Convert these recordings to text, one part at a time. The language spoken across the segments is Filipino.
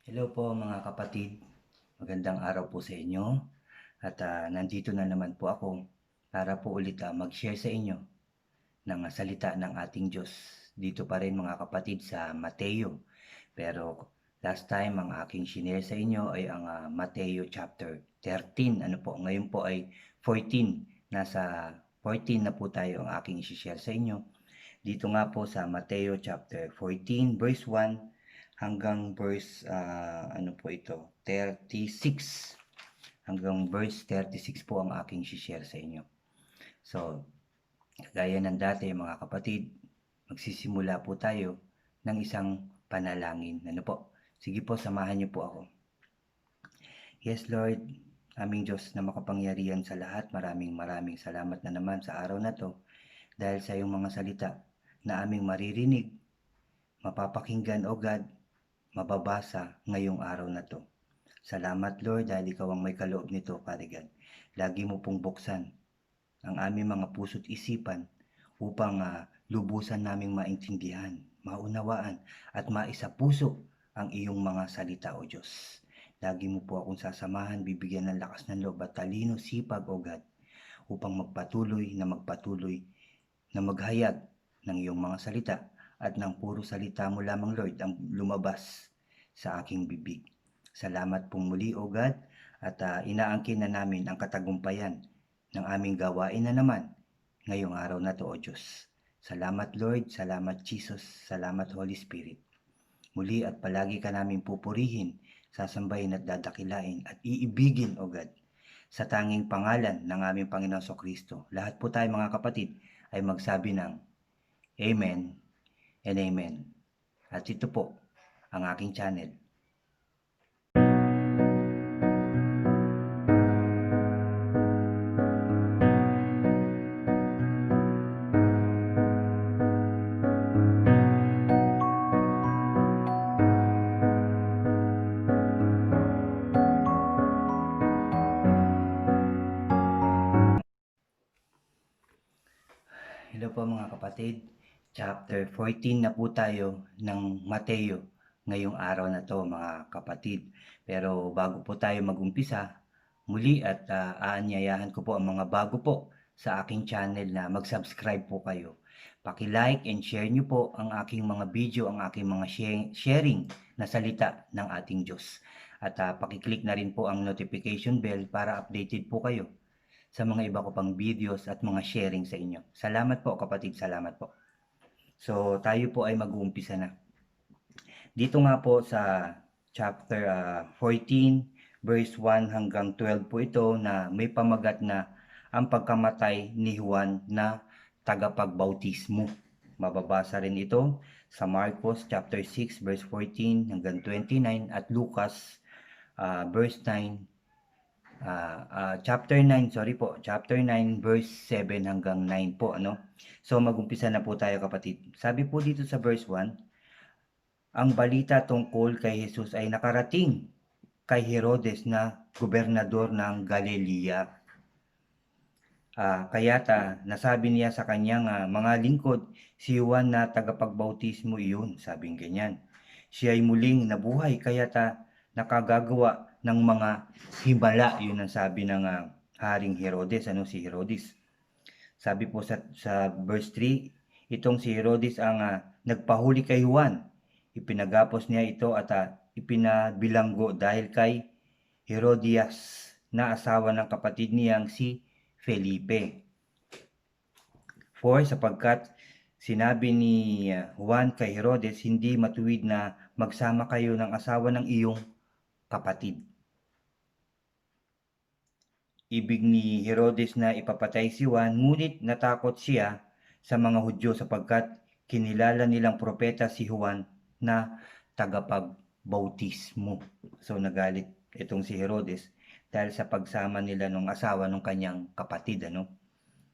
Hello po mga kapatid, magandang araw po sa inyo at nandito na naman po ako para po ulit mag-share sa inyo ng salita ng ating Diyos. Dito pa rin mga kapatid sa Mateo. Pero last time ang aking shinare sa inyo ay ang Mateo chapter 13. Ano po, ngayon po ay 14. Nasa 14 na po tayo ang aking share sa inyo. Dito nga po sa Mateo chapter 14 verse 1 hanggang verse ano po ito 36 hanggang verse 36 po ang aking share sa inyo. So, gaya ng dati mga kapatid, magsisimula po tayo ng isang panalangin. Ano po? Sige po, samahan niyo po ako. Yes Lord, aming Diyos na makapangyarihan sa lahat, maraming salamat na naman sa araw na to dahil sa iyong mga salita na aming maririnig, mapapakinggan o God, mababasa ngayong araw na to. Salamat Lord dahil ikaw ang may kaloob nito, Father God. Lagi mo pong buksan ang aming mga puso't isipan upang lubusan naming maintindihan, maunawaan at maisapuso ang iyong mga salita o Diyos. Lagi mo po akong sasamahan, bibigyan ng lakas ng loob at talino, sipag o God upang magpatuloy na maghayag ng iyong mga salita at ng puro salita mo lamang Lord ang lumabas sa aking bibig. Salamat pong muli o God at inaangkin na namin ang katagumpayan ng aming gawain na naman ngayong araw na to o Diyos. Salamat Lord, salamat Jesus, salamat Holy Spirit. Muli at palagi ka namin pupurihin, sasambahin at dadakilain at iibigin o God sa tanging pangalan ng aming Panginoon Kristo. Lahat po tayo mga kapatid ay magsabi ng Amen and Amen. At ito po ang aking channel. Hello po mga kapatid, chapter 14 na po tayo ng Mateo ngayong araw na to mga kapatid. Pero bago po tayo magumpisa, muli at aanyayahan ko po ang mga bago po sa aking channel na mag-subscribe po kayo. Paki-like and share nyo po ang aking mga video, ang aking mga sharing na salita ng ating Diyos. At paki-click na rin po ang notification bell para updated po kayo sa mga iba ko pang videos at mga sharing sa inyo. Salamat po kapatid, salamat po. So tayo po ay mag-uumpisa na. Dito nga po sa chapter 14 verse 1 hanggang 12 po ito na may pamagat na ang pagkamatay ni Juan na tagapagbautismo. Mababasa rin ito sa Marcos chapter 6 verse 14 hanggang 29 at Lucas verse 9 chapter 9, chapter 9 verse 7 hanggang 9 po, ano? So magumpisa na po tayo kapatid. Sabi po dito sa verse 1, ang balita tungkol kay Jesus ay nakarating kay Herodes na gobernador ng Galilea. Kaya't nasabi niya sa kanyang mga lingkod, si Juan na tagapagbautismo iyon, sabing ganyan. Siya ay muling nabuhay, kaya't nakagagawa ng mga himala, yun ang sabi ng Haring Herodes, si Herodes. Sabi po sa verse 3, itong si Herodes ang nagpahuli kay Juan. Ipinagapos niya ito at ipinabilanggo dahil kay Herodias na asawa ng kapatid niyang si Felipe. For sapagkat sinabi ni Juan kay Herodes, hindi matuwid na magsama kayo ng asawa ng iyong kapatid. Ibig ni Herodes na ipapatay si Juan, ngunit natakot siya sa mga Hudyo sapagkat kinilala nilang propeta si Juan na tagapagbautismo. So nagalit itong si Herodes dahil sa pagsama nila ng asawa ng kanyang kapatid, ano?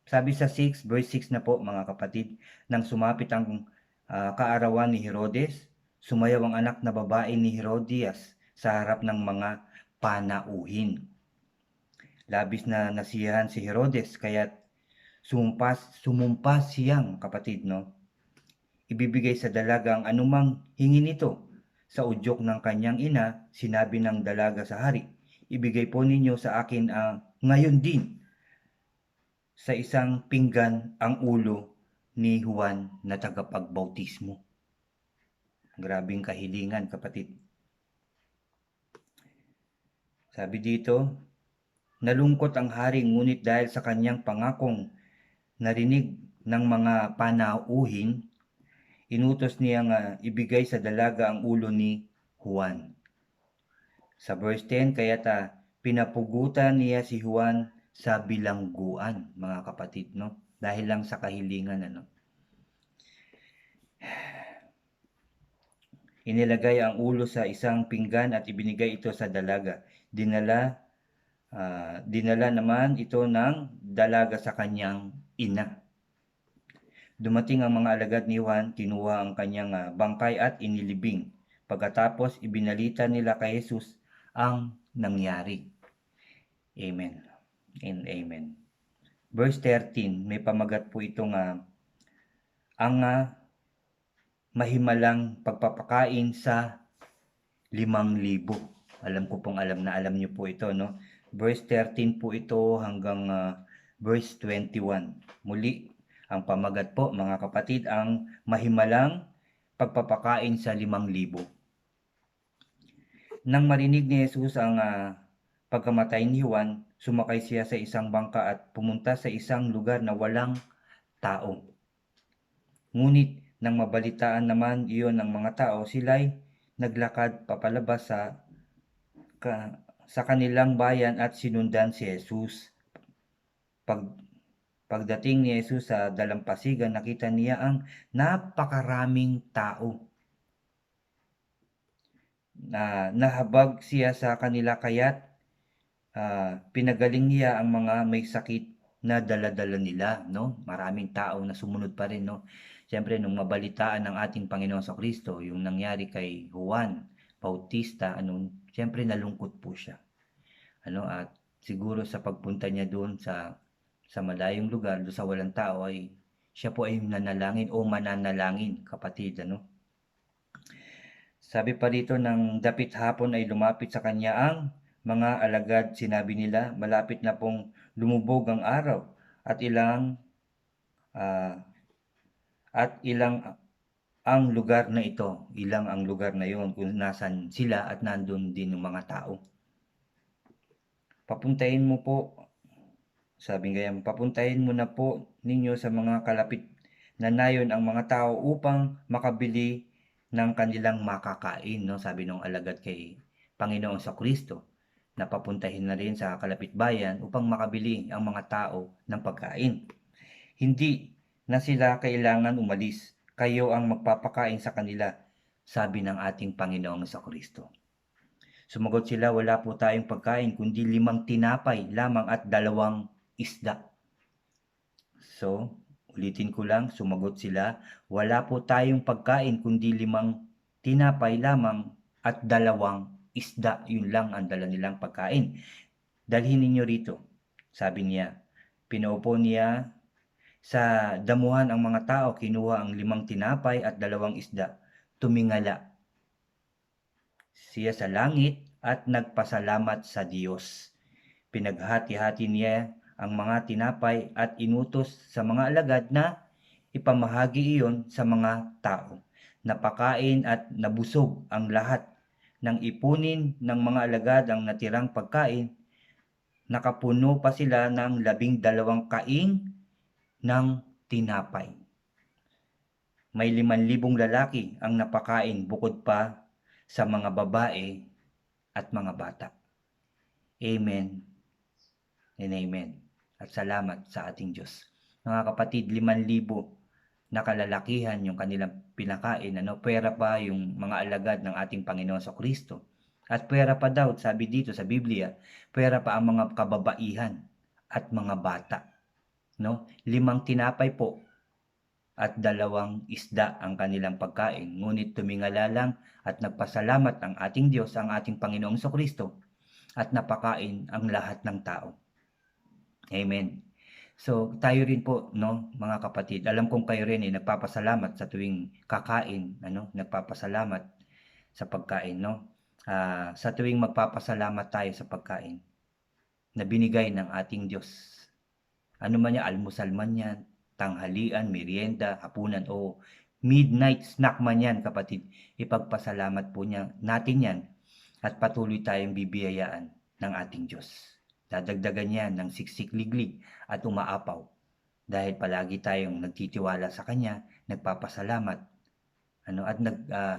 Sabi sa 6, verse 6 na po mga kapatid, nang sumapit ang kaarawan ni Herodes, sumayaw ang anak na babae ni Herodias sa harap ng mga panauhin. Labis na nasiyahan si Herodes kaya't sumumpas siyang kapatid, no? Ibibigay sa dalaga ang anumang hingi nito sa udyok ng kanyang ina, sinabi ng dalaga sa hari, ibigay po ninyo sa akin ngayon din sa isang pinggan ang ulo ni Juan na tagapagbautismo. Grabing kahilingan, kapatid. Sabi dito, nalungkot ang hari ngunit dahil sa kanyang pangakong narinig ng mga panauhin, inutos niyang ibigay sa dalaga ang ulo ni Juan. Sa verse 10, kaya't pinapugutan niya si Juan sa bilangguan, mga kapatid, no? Dahil lang sa kahilingan, ano? Inilagay ang ulo sa isang pinggan at ibinigay ito sa dalaga. Dinala naman ito ng dalaga sa kanyang ina. Dumating ang mga alagad ni Juan, kinuha ang kanyang bangkay at inilibing. Pagkatapos, ibinalita nila kay Jesus ang nangyari. Amen and amen. Verse 13, may pamagat po itong ang mahimalang pagpapakain sa 5,000. Alam ko pong alam niyo po ito, no? Verse 13 po ito hanggang verse 21. Muli, ang pamagat po, mga kapatid, ang mahimalang pagpapakain sa 5,000. Nang marinig ni Jesus ang pagkamatay ni Juan, sumakay siya sa isang bangka at pumunta sa isang lugar na walang tao. Ngunit nang mabalitaan naman iyon ng mga tao, sila'y naglakad papalabas sa kanilang bayan at sinundan si Jesus. Pagdating ni Jesus sa dalampasigan, nakita niya ang napakaraming tao. Nahabag siya sa kanila kaya't pinagaling niya ang mga may sakit na dala-dala nila, no? Maraming tao na sumunod pa rin, no? Siyempre, nung mabalitaan ng ating Panginoon sa Kristo, yung nangyari kay Juan Bautista, siyempre nalungkot po siya. At siguro sa pagpunta niya doon sa malayong lugar, doon sa walang tao, ay siya po ay nanalangin o mananalangin, kapatid, Sabi pa dito, ng dapit hapon ay lumapit sa kanya ang mga alagad. Sinabi nila, malapit na pong lumubog ang araw at ilang ang lugar na ito. Ilang ang lugar na yon kung nasan sila at nandun din ng mga tao. Papuntahin mo po, sabi ngayon, papuntahin mo na po ninyo sa mga kalapit na nayon ang mga tao upang makabili ng kanilang makakain, no? Sabi ng alagad kay Panginoon sa Kristo, na papuntahin na rin sa kalapit bayan upang makabili ang mga tao ng pagkain. Hindi na sila kailangan umalis, kayo ang magpapakain sa kanila, sabi ng ating Panginoon sa Kristo. Sumagot sila, wala po tayong pagkain kundi 5 tinapay lamang at 2 isda. So, ulitin ko lang, sumagot sila, wala po tayong pagkain kundi 5 tinapay lamang at 2 isda. Yun lang ang dala nilang pagkain. Dalhin ninyo rito, sabi niya. Pinaupo niya sa damuhan ang mga tao, kinuha ang 5 tinapay at 2 isda. Tumingala siya sa langit at nagpasalamat sa Diyos. Pinaghati-hati niya ang mga tinapay at inutos sa mga alagad na ipamahagi iyon sa mga tao. Napakain at nabusog ang lahat. Nang ipunin ng mga alagad ang natirang pagkain, nakapuno pa sila ng 12 kaing ng tinapay. May 5,000 lalaki ang napakain bukod pa sa mga babae at mga bata. Amen and amen. At salamat sa ating Diyos. Mga kapatid, 5,000 na kalalakihan yung kanilang pinakain. Pwera pa yung mga alagad ng ating Panginoon sa Kristo. At pwera pa daw, sabi dito sa Biblia, pwera pa ang mga kababaihan at mga bata. 5 tinapay po at 2 isda ang kanilang pagkain. Ngunit tumingala lang at nagpasalamat ang ating Diyos, ang ating Panginoong Kristo, at napakain ang lahat ng tao. Amen. So, tayo rin po, mga kapatid, alam kong kayo rin nagpapasalamat sa tuwing kakain, nagpapasalamat sa pagkain, no? Sa tuwing magpapasalamat tayo sa pagkain na binigay ng ating Diyos, ano man yan, almusal man yan, tanghalian, merienda, hapunan o midnight snack man yan, kapatid, ipagpasalamat po natin yan at patuloy tayong bibiyayaan ng ating Diyos. Dadagdagan yan ng siksik liglig at umaapaw dahil palagi tayong nagtitiwala sa Kanya, nagpapasalamat, at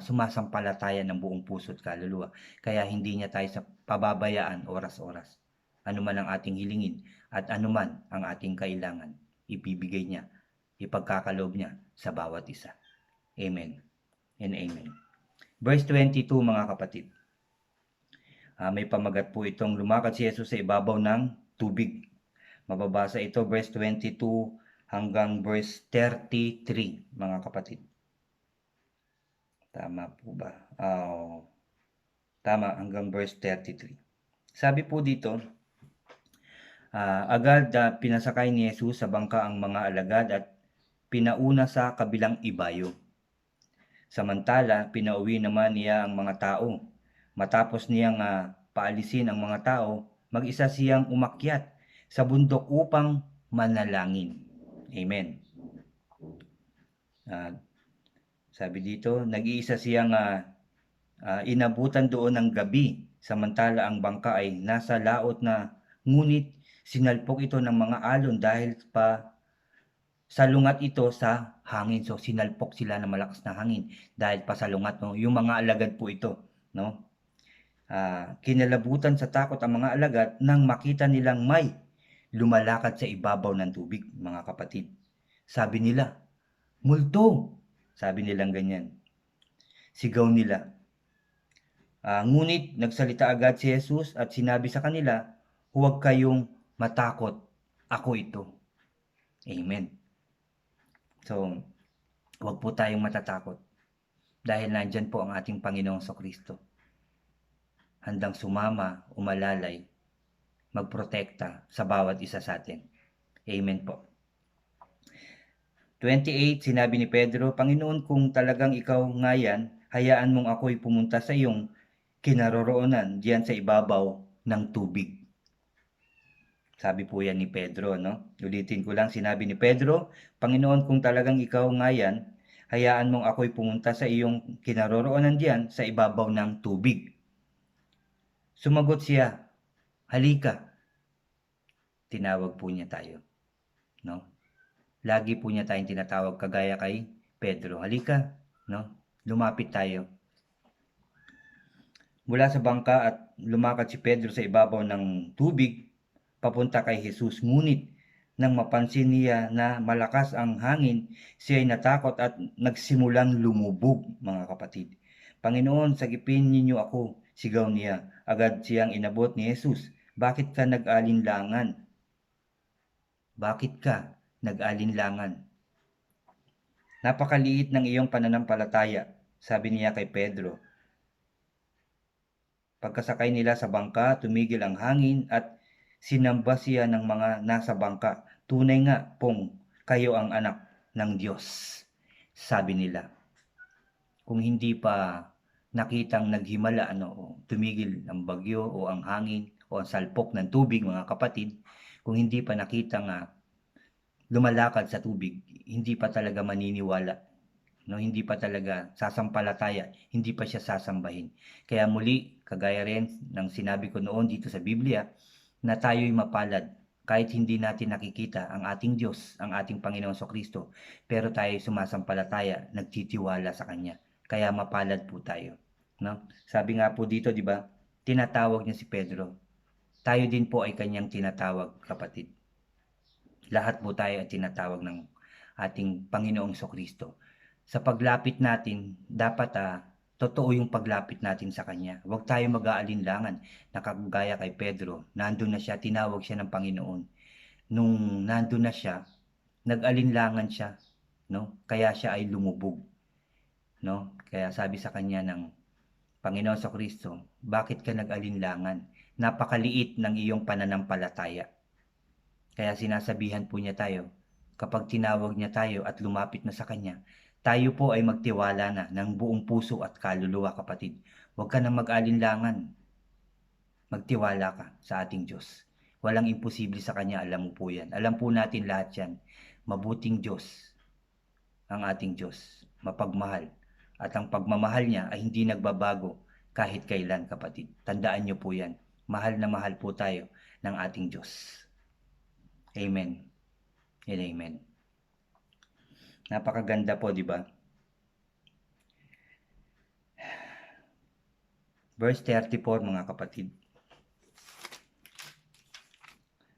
sumasampalataya ng buong puso at kaluluwa. Kaya hindi niya tayo pababayaan oras-oras. Ano man ang ating hilingin at ano man ang ating kailangan, ibibigay niya, ipagkakaloob niya sa bawat isa. Amen and amen. Verse 22, mga kapatid. May pamagat po itong lumakad si Jesus sa ibabaw ng tubig. Mababasa ito verse 22 hanggang verse 33, mga kapatid. Tama po ba? Tama, hanggang verse 33. Sabi po dito, agad pinasakay ni Jesus sa bangka ang mga alagad at pinauna sa kabilang ibayo. Samantala, pinauwi naman niya ang mga tao. Matapos niyang paalisin ang mga tao, mag-isa siyang umakyat sa bundok upang manalangin. Amen. Sabi dito, nag-iisa siyang inabutan doon ng gabi, samantala ang bangka ay nasa laot na, ngunit sinalpok ito ng mga alon dahil pa salungat ito sa hangin. So sinalpok sila ng malakas na hangin dahil pa salungat, no? Yung mga alagad po ito, no? Kinalabutan sa takot ang mga alagad nang makita nilang may lumalakad sa ibabaw ng tubig, mga kapatid. Sabi nila, multo! Sabi nilang ganyan. Sigaw nila. Ngunit nagsalita agad si Jesus at sinabi sa kanila, huwag kayong matakot, ako ito. Amen. So, huwag po tayong matatakot dahil nandyan po ang ating Panginoong Kristo. Handang sumama, umalalay, magprotekta sa bawat isa sa atin. Amen po. 28, sinabi ni Pedro, Panginoon, kung talagang ikaw nga yan, hayaan mong ako'y pumunta sa iyong kinaroroonan diyan sa ibabaw ng tubig. Sabi po yan ni Pedro, no? Ulitin ko lang, sinabi ni Pedro, Panginoon, kung talagang ikaw nga yan, hayaan mong ako'y pumunta sa iyong kinaroroonan diyan sa ibabaw ng tubig. Sumagot siya, halika. Tinawag po niya tayo, no? Lagi po niya tayong tinatawag kagaya kay Pedro. Halika, no? Lumapit tayo. Mula sa bangka at lumakad si Pedro sa ibabaw ng tubig, papunta kay Jesus. Ngunit nang mapansin niya na malakas ang hangin, siya ay natakot at nagsimulang lumubog, mga kapatid. Panginoon, sagipin ninyo ako, sigaw niya. Agad siyang inabot ni Jesus. Bakit ka nag-alinlangan? Bakit ka nag-alinlangan? Napakaliit ng iyong pananampalataya, sabi niya kay Pedro. Pagkasakay nila sa bangka, tumigil ang hangin at sinamba siya ng mga nasa bangka. Tunay nga pong kayo ang anak ng Diyos, sabi nila. Kung hindi pa nakitang naghimala, tumigil ang bagyo o ang hangin o ang salpok ng tubig, mga kapatid, kung hindi pa nakitang lumalakad sa tubig, hindi pa talaga maniniwala, no? Hindi pa talaga sasampalataya, hindi pa siya sasambahin. Kaya muli, kagaya rin ng sinabi ko noon dito sa Biblia, na tayo'y mapalad kahit hindi natin nakikita ang ating Diyos, ang ating Panginoong Kristo, pero tayo sumasampalataya, nagtitiwala sa Kanya. Kaya mapalad po tayo, no? Sabi nga po dito, di ba? Tinatawag niya si Pedro. Tayo din po ay kanyang tinatawag, kapatid. Lahat po tayo ay tinatawag ng ating Panginoong Kristo. Sa paglapit natin, dapat totoo yung paglapit natin sa Kanya. Huwag tayo mag-aalinlangan. Nakagaya kay Pedro, nandun na siya, tinawag siya ng Panginoon. Nung nandun na siya, nag-alinlangan siya, no? Kaya siya ay lumubog, no? Kaya sabi sa kanya ng Panginoon Kristo, bakit ka nag-alinlangan? Napakaliit ng iyong pananampalataya. Kaya sinasabihan po niya tayo, kapag tinawag niya tayo at lumapit na sa Kanya, Tayo po ay magtiwala na ng buong puso at kaluluwa, kapatid. Huwag ka na mag-alinlangan. Magtiwala ka sa ating Diyos. Walang imposible sa Kanya, alam mo po yan. Alam po natin lahat yan. Mabuting Diyos ang ating Diyos. Mapagmahal. At ang pagmamahal niya ay hindi nagbabago kahit kailan, kapatid. Tandaan niyo po yan. Mahal na mahal po tayo ng ating Diyos. Amen and amen. Napakaganda po, di ba? Verse 34, mga kapatid.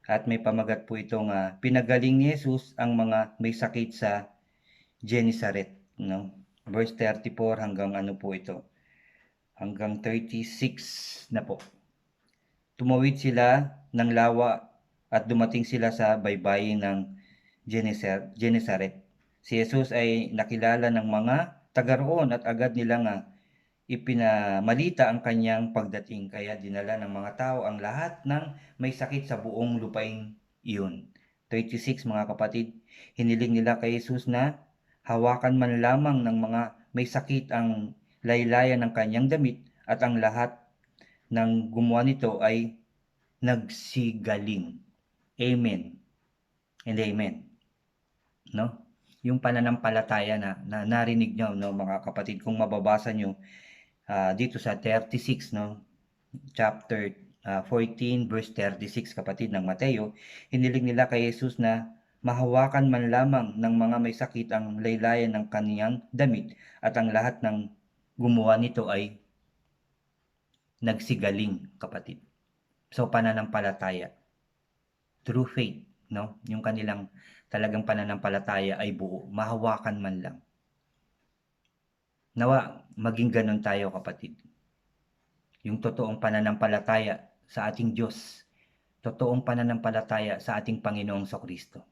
At may pamagat po itong pinagaling ni Jesus ang mga may sakit sa Genesaret, no? Verse 34 hanggang ano po ito? Hanggang 36 na po. Tumawid sila ng lawa at dumating sila sa baybayin ng Genesaret. Si Jesus ay nakilala ng mga taga roon at agad nilang ipinamalita ang kanyang pagdating. Kaya dinala ng mga tao ang lahat ng may sakit sa buong lupaing iyon. 36, mga kapatid, hiniling nila kay Jesus na hawakan man lamang ng mga may sakit ang laylayan ng kanyang damit, at ang lahat ng gumawa nito ay nagsigaling. Amen and amen. No? Yung pananampalataya na narinig nyo, no, mga kapatid, kung mababasa nyo dito sa 36, no, chapter 14 verse 36, kapatid, ng Mateo, hiniling nila kay Jesus na mahawakan man lamang ng mga may sakit ang laylayan ng kaniyang damit, at ang lahat ng gumawa nito ay nagsigaling, kapatid. So pananampalataya, true faith, no, yung kanilang talagang pananampalataya ay buo, mahawakan man lang. Nawa maging ganun tayo, kapatid. Yung totoong pananampalataya sa ating Diyos, totoong pananampalataya sa ating Panginoong Kristo.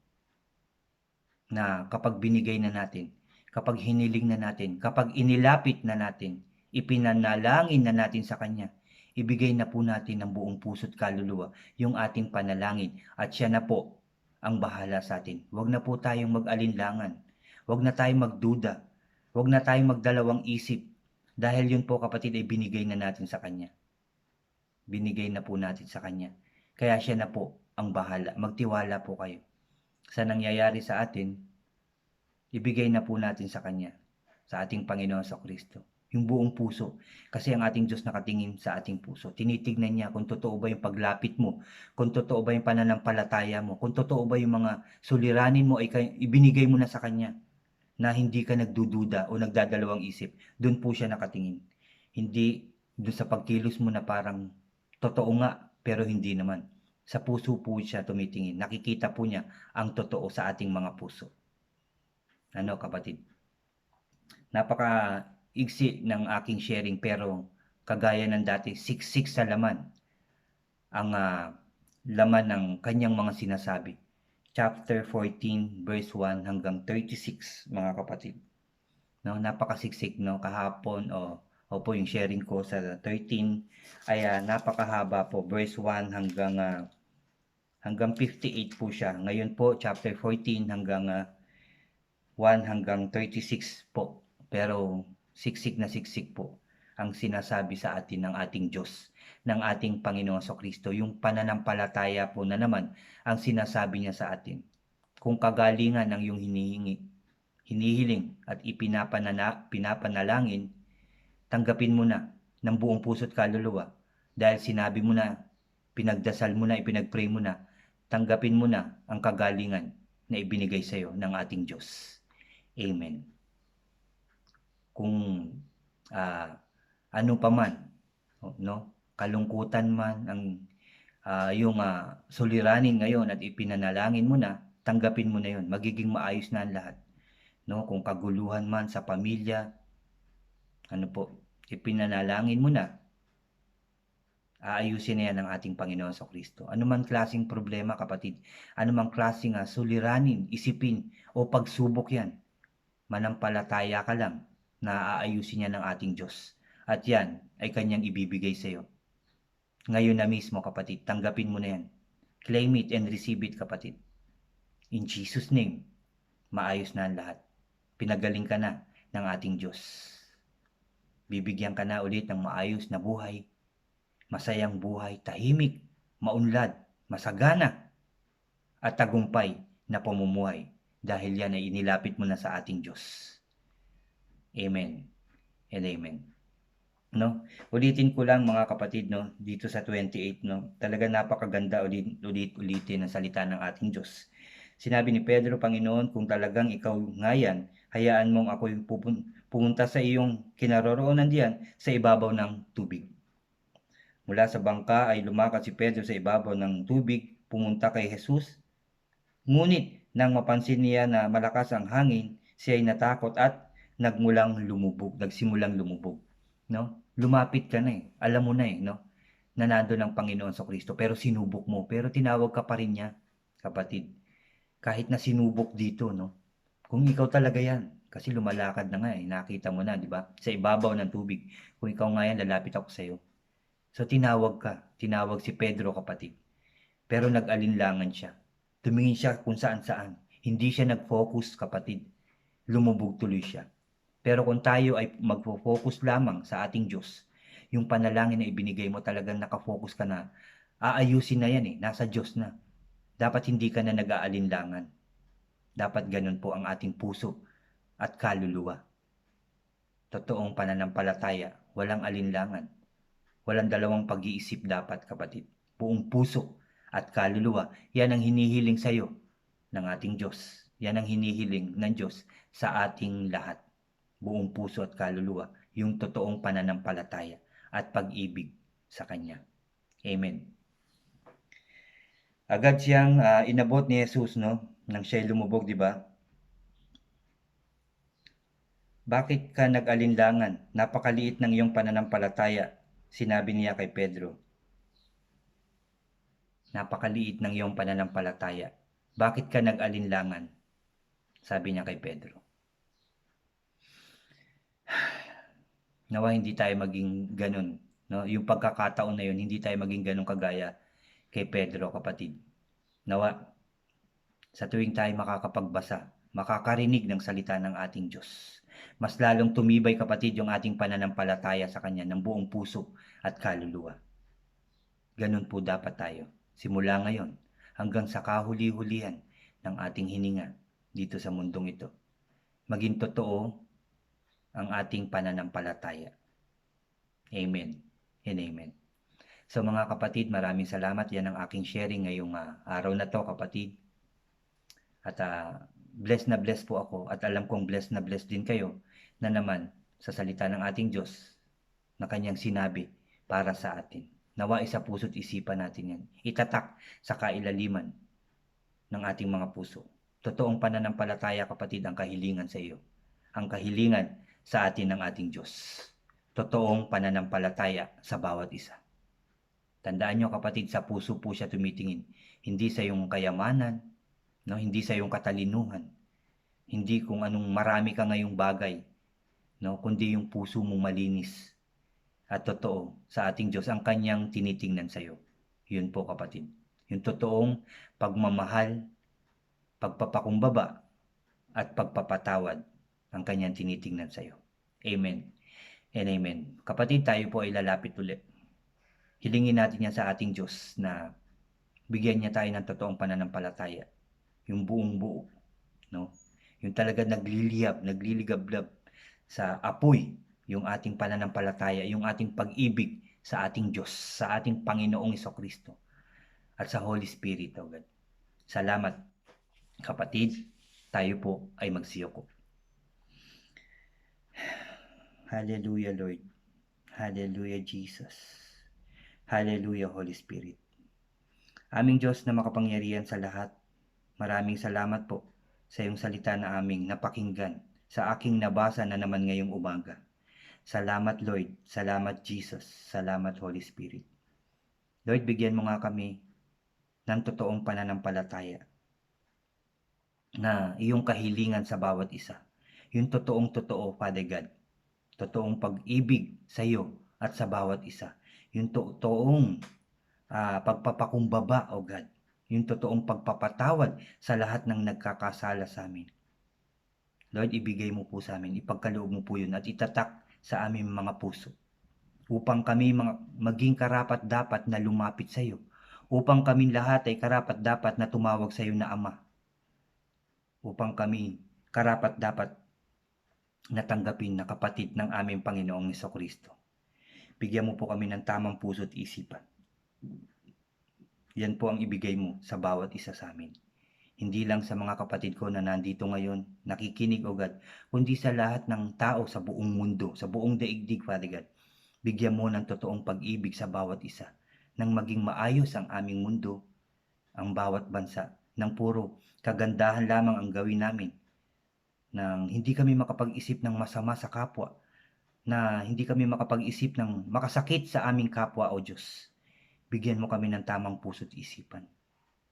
Na kapag binigay na natin, kapag hiniling na natin, kapag inilapit na natin, ipinanalangin na natin sa Kanya, ibigay na po natin ng buong puso't kaluluwa yung ating panalangin, at siya na po ang bahala sa atin. Huwag na po tayong mag-alinlangan. Huwag na tayong magduda. Huwag na tayong magdalawang isip. Dahil yun po, kapatid, ay binigay na natin sa Kanya. Binigay na po natin sa Kanya. Kaya siya na po ang bahala. Magtiwala po kayo sa nangyayari sa atin. Ibigay na po natin sa Kanya, sa ating Panginoon Kristo, yung buong puso. Kasi ang ating Diyos nakatingin sa ating puso. Tinitignan niya kung totoo ba yung paglapit mo, kung totoo ba yung pananampalataya mo, kung totoo ba yung mga suliranin mo ay ibinigay mo na sa Kanya, na hindi ka nagdududa o nagdadalawang isip. Doon po siya nakatingin. Hindi doon sa pagkilos mo na parang totoo nga pero hindi naman. Sa puso po siya tumitingin. Nakikita po niya ang totoo sa ating mga puso. Ano, kapatid? Napaka-iksi ng aking sharing, pero kagaya ng dati, siksik sa laman ang laman ng kanyang mga sinasabi. Chapter 14 verse 1 hanggang 36, mga kapatid. No, napakasiksik, no, kahapon o po yung sharing ko sa 13 ay napakahaba po, verse 1 hanggang 58 po siya. Ngayon po chapter 14 hanggang 1 hanggang 36 po. Pero siksik na siksik po ang sinasabi sa atin ng ating Diyos, ng ating Panginoong Kristo. Yung pananampalataya po na naman ang sinasabi niya sa atin. Kung kagalingan ng iyong hinihiling at pinapanalangin, tanggapin mo na ng buong puso't kaluluwa. Dahil sinabi mo na, pinagdasal mo na, ipinagpray mo na, tanggapin mo na ang kagalingan na ibinigay sa iyo ng ating Diyos. Amen. Kung ano pa man, no, kalungkutan man ang yung suliranin ngayon at ipinanalangin mo na, tanggapin mo na yun. Magiging maayos na ang lahat. No, kung kaguluhan man sa pamilya, ano po, ipinanalangin mo na, aayusin na yan ng ating Panginoon Kristo. Ano man klaseng problema, kapatid, ano man klaseng suliranin, isipin o pagsubok yan, manampalataya ka lang na aayusin niya ng ating Diyos. At yan ay kanyang ibibigay sa iyo. Ngayon na mismo, kapatid, tanggapin mo na yan. Claim it and receive it, kapatid. In Jesus' name, maayos na ang lahat. Pinagaling ka na ng ating Diyos. Bibigyan ka na ulit ng maayos na buhay, masayang buhay, tahimik, maunlad, masagana, at tagumpay na pamumuhay dahil yan ay inilapit mo na sa ating Diyos. Amen and amen. No? Ulitin ko lang mga kapatid, no, dito sa 28, no, talaga napakaganda ulitin ang salita ng ating Diyos. Sinabi ni Pedro, Panginoon, kung talagang ikaw nga yan, hayaan mong ako'y pumunta sa iyong kinaroroonan diyan sa ibabaw ng tubig. Mula sa bangka ay lumakad si Pedro sa ibabaw ng tubig, pumunta kay Jesus. Ngunit nang mapansin niya na malakas ang hangin, siya ay natakot at nagsimulang lumubog, no? Lumapit ka na alam mo na no, na nandun ang Panginoon sa Kristo, pero sinubok mo, pero tinawag ka pa rin niya, kapatid. Kahit na sinubok dito, no, kung ikaw talaga yan, kasi lumalakad na nga nakita mo na, di ba, sa ibabaw ng tubig, kung ikaw nga yan, lalapit ako sa'yo. So tinawag si Pedro, kapatid, pero nag-alinlangan siya, tumingin siya kung saan-saan, hindi siya nag-focus, kapatid, lumubog tuloy siya. Pero kung tayo ay magfo-focus lamang sa ating Diyos, yung panalangin na ibinigay mo talagang nakafocus ka na, aayusin na yan nasa Diyos na. Dapat hindi ka na nag-aalinlangan. Dapat ganun po ang ating puso at kaluluwa. Totoong pananampalataya, walang alinlangan. Walang dalawang pag-iisip dapat, kapatid. Buong puso at kaluluwa, yan ang hinihiling sa iyo ng ating Diyos. Yan ang hinihiling ng Diyos sa ating lahat. Buong puso at kaluluwa, yung totoong pananampalataya at pag-ibig sa Kanya. Amen. Agad siyang inabot ni Jesus, no, nang siya'y lumubog, di ba? Bakit ka nag-alinlangan? Napakaliit ng iyong pananampalataya, sinabi niya kay Pedro. Napakaliit ng iyong pananampalataya. Bakit ka nag-alinlangan? Sabi niya kay Pedro. Nawa hindi tayo maging ganun, no? Yung pagkakataon na yun, hindi tayo maging ganun kagaya kay Pedro, kapatid. Nawa, sa tuwing tayo makakapagbasa, makakarinig ng salita ng ating Diyos, mas lalong tumibay, kapatid, yung ating pananampalataya sa Kanya ng buong puso at kaluluwa. Ganun po dapat tayo, simula ngayon hanggang sa kahuli-hulihan ng ating hininga dito sa mundong ito. Maging totoo ang ating pananampalataya. Amen and amen. So mga kapatid, maraming salamat. Yan ang aking sharing ngayong araw na to, kapatid. At blessed na blessed po ako at alam kong blessed na blessed din kayo na naman sa salita ng ating Diyos na Kanyang sinabi para sa atin. Nawa sa puso't isipan natin yan. Itatak sa kailaliman ng ating mga puso. Totoong pananampalataya, kapatid, ang kahilingan sa iyo. Ang kahilingan sa atin ng ating Diyos. Totoong pananampalataya sa bawat isa. Tandaan nyo, kapatid, sa puso po siya tumitingin. Hindi sa iyong kayamanan, no? Hindi sa iyong katalinuhan. Hindi kung anong marami ka ngayong bagay, no? Kundi yung puso mong malinis. At totoo sa ating Diyos ang Kanyang tinitingnan sa iyo. Yun po, kapatid. Yung totoong pagmamahal, pagpapakumbaba, at pagpapatawad ang Kanyang tinitingnan sa iyo. Amen and amen. Kapatid, tayo po ay lalapit ulit. Hilingin natin yan sa ating Diyos na bigyan niya tayo ng totoong pananampalataya. Yung buong buo, no? Yung talaga nagliligablab sa apoy, yung ating pananampalataya, yung ating pag-ibig sa ating Diyos, sa ating Panginoong Jesucristo, at sa Holy Spirit, oh God. Salamat, kapatid. Tayo po ay magsiyoko. Hallelujah, Lord. Hallelujah, Jesus. Hallelujah, Holy Spirit. Aming Diyos na makapangyarihan sa lahat, maraming salamat po sa iyong salita na aming napakinggan, sa aking nabasa na naman ngayong umaga. Salamat, Lord. Salamat, Jesus. Salamat, Holy Spirit. Lord, bigyan mo nga kami ng totoong pananampalataya na iyong kahilingan sa bawat isa. Yung totoong totoo, Father God. Totoong pag-ibig sa iyo at sa bawat isa. Yung totoong pagpapakumbaba, O God. Yung totoong pagpapatawad sa lahat ng nagkakasala sa amin. Lord, ibigay mo po sa amin, ipagkaloob mo po yun at itatak sa aming mga puso upang kami maging karapat-dapat na lumapit sa iyo, upang kami lahat ay karapat-dapat na tumawag sa iyo na Ama, upang kami karapat-dapat na tanggapin na kapatid ng aming Panginoong Hesukristo. Bigyan mo po kami ng tamang puso at isipan. Yan po ang ibigay mo sa bawat isa sa amin. Hindi lang sa mga kapatid ko na nandito ngayon, nakikinig o God, kundi sa lahat ng tao sa buong mundo, sa buong daigdig, Father God. Bigyan mo ng totoong pag-ibig sa bawat isa, nang maging maayos ang aming mundo, ang bawat bansa, nang puro kagandahan lamang ang gawin namin, nang hindi kami makapag-isip ng masama sa kapwa, na hindi kami makapag-isip ng makasakit sa aming kapwa, O Diyos. Bigyan mo kami ng tamang puso't isipan,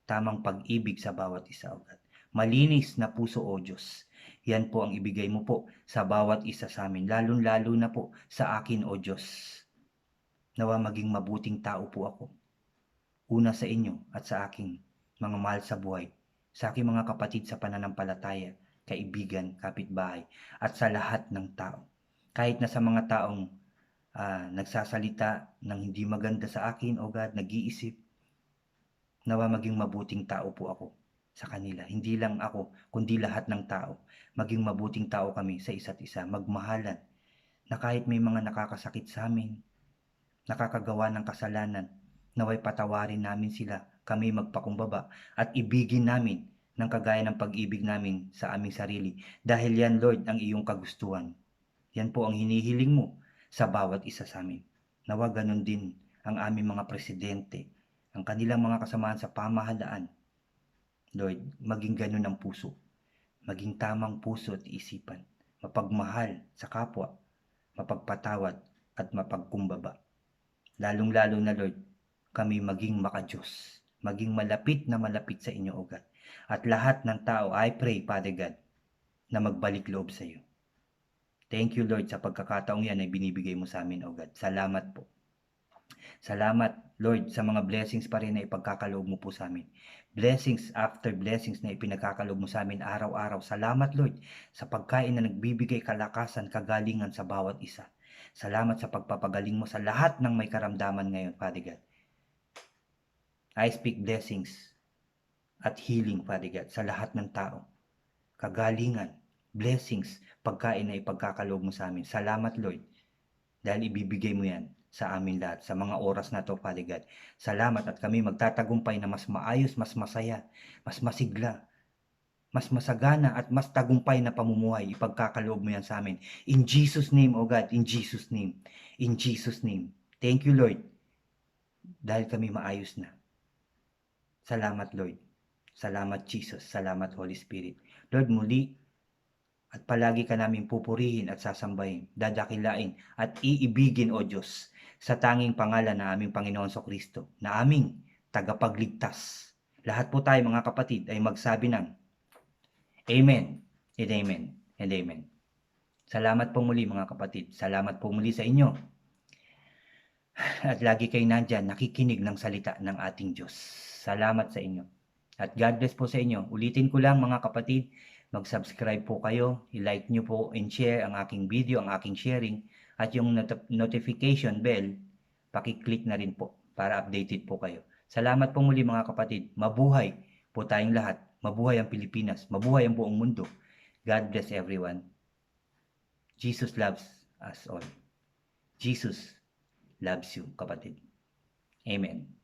tamang pag-ibig sa bawat isa, O God. Malinis na puso, O Diyos. Yan po ang ibigay mo po sa bawat isa sa amin, lalong-lalo na po sa akin, O Diyos. Nawa maging mabuting tao po ako. Una sa inyo at sa aking mga mahal sa buhay, sa aking mga kapatid sa pananampalataya, kaibigan, kapitbahay, at sa lahat ng tao. Kahit na sa mga taong nagsasalita ng hindi maganda sa akin, O God, nag-iisip, nawa maging mabuting tao po ako sa kanila. Hindi lang ako, kundi lahat ng tao. Maging mabuting tao kami sa isa't isa, magmahalan, na kahit may mga nakakasakit sa amin, nakakagawa ng kasalanan, naway patawarin namin sila, kami magpakumbaba, at ibigin namin ng kagaya ng pag-ibig namin sa aming sarili. Dahil yan, Lord, ang iyong kagustuhan. Yan po ang hinihiling mo sa bawat isa sa amin. Nawa ganun din ang aming mga presidente, ang kanilang mga kasamahan sa pamahalaan. Lord, maging ganun ang puso, maging tamang puso at isipan, mapagmahal sa kapwa, mapagpatawad at mapagkumbaba. Lalong-lalo na, Lord, kami maging makadiyos, maging malapit na malapit sa inyo, O God. At lahat ng tao, I pray, Father God, na magbalik loob sa iyo. Thank you, Lord, sa pagkakataong yan ay binibigay mo sa amin, O God. Salamat po. Salamat, Lord, sa mga blessings pa rin na ipagkakaloob mo po sa amin. Blessings after blessings na ipinagkakaloob mo sa amin araw-araw. Salamat, Lord, sa pagkain na nagbibigay kalakasan, kagalingan sa bawat isa. Salamat sa pagpapagaling mo sa lahat ng may karamdaman ngayon, Father God. I speak blessings at healing, Father God, sa lahat ng tao. Kagalingan, blessings, pagkain na ipagkakaloob mo sa amin. Salamat, Lord, dahil ibibigay mo yan sa amin lahat, sa mga oras na to, Father God. Salamat at kami magtatagumpay na mas maayos, mas masaya, mas masigla, mas masagana at mas tagumpay na pamumuhay. Ipagkakaloob mo yan sa amin. In Jesus' name, O God, in Jesus' name, in Jesus' name. Thank you, Lord, dahil kami maayos na. Salamat, Lord. Salamat, Jesus. Salamat, Holy Spirit. Lord, muli at palagi ka namin pupurihin at sasambahin, dadakilain at iibigin, O Diyos, sa tanging pangalan na aming Panginoon Kristo, na aming tagapagligtas. Lahat po tayo, mga kapatid, ay magsabi ng Amen and Amen and Amen. Salamat po muli, mga kapatid. Salamat po muli sa inyo. At lagi kayo nandyan, nakikinig ng salita ng ating Diyos. Salamat sa inyo. At God bless po sa inyo. Ulitin ko lang, mga kapatid, mag-subscribe po kayo, i-like nyo po and share ang aking video, ang aking sharing, at yung notification bell, pakiclick na rin po para updated po kayo. Salamat po muli, mga kapatid. Mabuhay po tayong lahat. Mabuhay ang Pilipinas. Mabuhay ang buong mundo. God bless everyone. Jesus loves us all. Jesus loves you, kapatid. Amen.